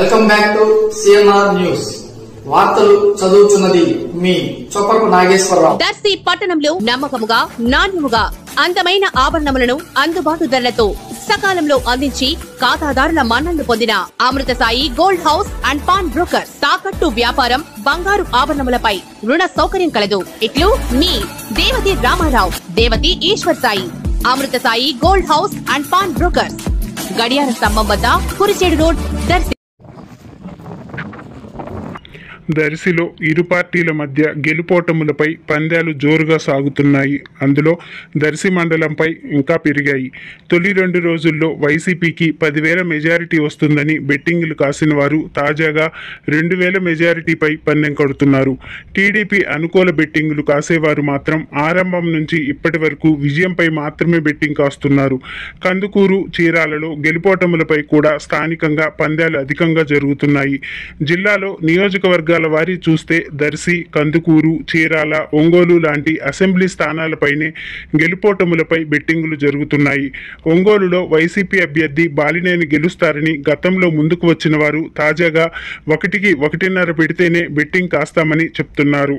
Welcome back to CNR news. వార్తలు చదువుతున్నది మీ చొప్పరపు నాగేశ్వరరావు. దర్శి పట్టణంలో నమ్మకముగా నాణ్యముగా అందమైన ఆభరణములను అందుబాటు ధరలతో సకాలంలో అందించి ఖాతాదారుల మన్ననలు పొందిన Amrutha Sai gold house and pawn broker. తాకట్టు వ్యాపారం, బంగారు ఆభరణములపై రుణ సౌకర్యం కలదు. ఇట్లు మీ Devathi Ramarao, Devathi Eshwar Sai. Amrutha Sai gold house and pawn brokers, గడియార స్తంభం వద్ద, కురిచేడు రోడ్, దర్శి. దర్శిలో ఇరు పార్టీల మధ్య గెలుపోటములపై పందాలు జోరుగా సాగుతున్నాయి. అందులో దర్శి మండలంపై ఇంకా పెరిగాయి. తొలి 2 రోజుల్లో వైసీపీకి 10,000 మెజారిటీ వస్తుందని బెట్టింగ్లు కాసిన వారు తాజాగా 2,000 మెజారిటీపై పందెం కడుతున్నారు. టీడీపీ అనుకూల బెట్టింగ్లు కాసేవారు మాత్రం ఆరంభం నుంచి ఇప్పటి వరకు విజయంపై మాత్రమే బెట్టింగ్ కాస్తున్నారు. కందుకూరు, చీరాలలో గెలుపోటములపై కూడా స్థానికంగా పందాలు అధికంగా జరుగుతున్నాయి. జిల్లాలో నియోజకవర్గాల వారి చూస్తే దర్శి, కందుకూరు, చీరాల, ఒంగోలు లాంటి అసెంబ్లీ స్థానాలపైనే గెలుపోటములపై బెట్టింగులు జరుగుతున్నాయి. ఒంగోలులో వైసీపీ అభ్యర్థి బాలినేని గెలుస్తారని గతంలో ముందుకు వచ్చిన వారు తాజాగా 1కి 1.5 పెడితేనే బెట్టింగ్ కాస్తామని చెప్తున్నారు.